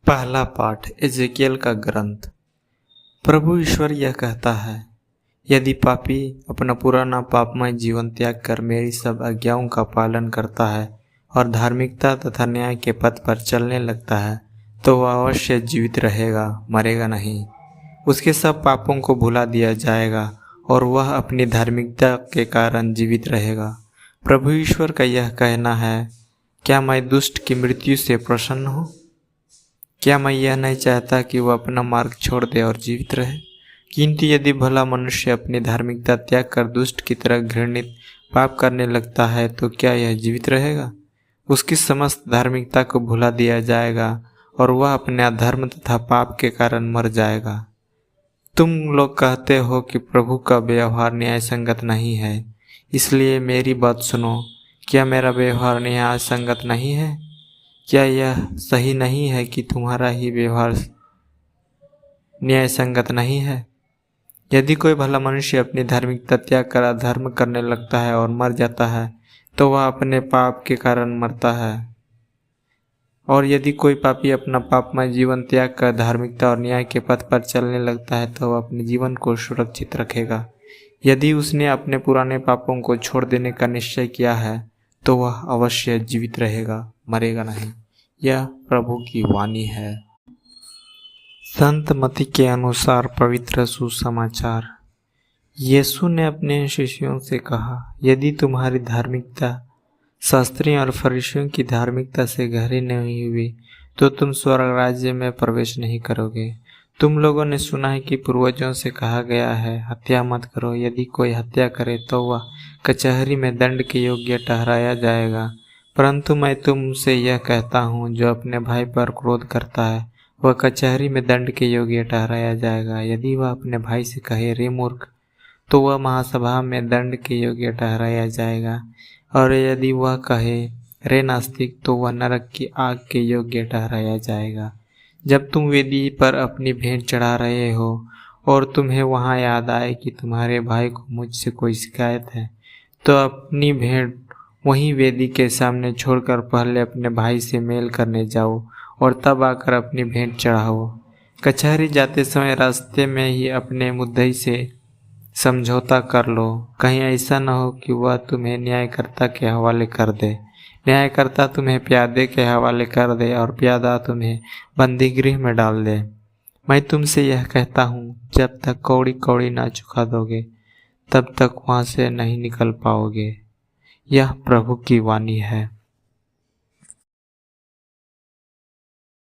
पहला पाठ एजेकियल का ग्रंथ। प्रभु ईश्वर यह कहता है, यदि पापी अपना पुराना पापमय जीवन त्याग कर मेरी सब आज्ञाओं का पालन करता है और धार्मिकता तथा न्याय के पथ पर चलने लगता है, तो वह अवश्य जीवित रहेगा, मरेगा नहीं। उसके सब पापों को भुला दिया जाएगा और वह अपनी धार्मिकता के कारण जीवित रहेगा। प्रभु ईश्वर का यह कहना है, क्या मैं दुष्ट की मृत्यु से प्रसन्न हूँ? क्या मैं यह नहीं चाहता कि वह अपना मार्ग छोड़ दे और जीवित रहे? किंतु यदि भला मनुष्य अपनी धार्मिकता त्याग कर दुष्ट की तरह घृणित पाप करने लगता है, तो क्या यह जीवित रहेगा? उसकी समस्त धार्मिकता को भुला दिया जाएगा और वह अपने अधर्म तथा पाप के कारण मर जाएगा। तुम लोग कहते हो कि प्रभु का व्यवहार न्याय संगत नहीं है, इसलिए मेरी बात सुनो। क्या मेरा व्यवहार न्याय संगत नहीं है? क्या यह सही नहीं है कि तुम्हारा ही व्यवहार न्याय संगत नहीं है? यदि कोई भला मनुष्य अपनी धार्मिकता त्याग कर अधर्म करने लगता है और मर जाता है, तो वह अपने पाप के कारण मरता है। और यदि कोई पापी अपना पापमय जीवन त्याग कर धार्मिकता और न्याय के पथ पर चलने लगता है, तो वह अपने जीवन को सुरक्षित रखेगा। यदि उसने अपने पुराने पापों को छोड़ देने का निश्चय किया है, तो वह अवश्य जीवित रहेगा, मरेगा नहीं। यह प्रभु की वाणी है। संत मत्ती के अनुसार पवित्र सुसमाचार। यीशु ने अपने शिष्यों से कहा, यदि तुम्हारी धार्मिकता शास्त्रियों और फरीसियों की धार्मिकता से गहरी नहीं हुई, तो तुम स्वर्ग राज्य में प्रवेश नहीं करोगे। तुम लोगों ने सुना है कि पूर्वजों से कहा गया है, हत्या मत करो। यदि कोई हत्या करे तो वह कचहरी में दंड के योग्य ठहराया जाएगा। परंतु मैं तुमसे यह कहता हूँ, जो अपने भाई पर क्रोध करता है वह कचहरी में दंड के योग्य ठहराया जाएगा। यदि वह अपने भाई से कहे, रे मूर्ख, तो वह महासभा में दंड के योग्य ठहराया जाएगा। और यदि वह कहे, रे नास्तिक, तो वह नरक की आग के योग्य ठहराया जाएगा। जब तुम वेदी पर अपनी भेंट चढ़ा रहे हो और तुम्हें वहाँ याद आए कि तुम्हारे भाई को मुझसे कोई शिकायत है, तो अपनी भेंट वहीं वेदी के सामने छोड़कर पहले अपने भाई से मेल करने जाओ और तब आकर अपनी भेंट चढ़ाओ। कचहरी जाते समय रास्ते में ही अपने मुद्दई से समझौता कर लो। कहीं ऐसा न हो कि वह तुम्हें न्यायकर्ता के हवाले कर दे, न्यायकर्ता तुम्हें प्यादे के हवाले कर दे और प्यादा तुम्हें बंदीगृह में डाल दे। मैं तुमसे यह कहता हूँ, जब तक कौड़ी कौड़ी ना चुका दोगे, तब तक वहाँ से नहीं निकल पाओगे। यह प्रभु की वाणी है।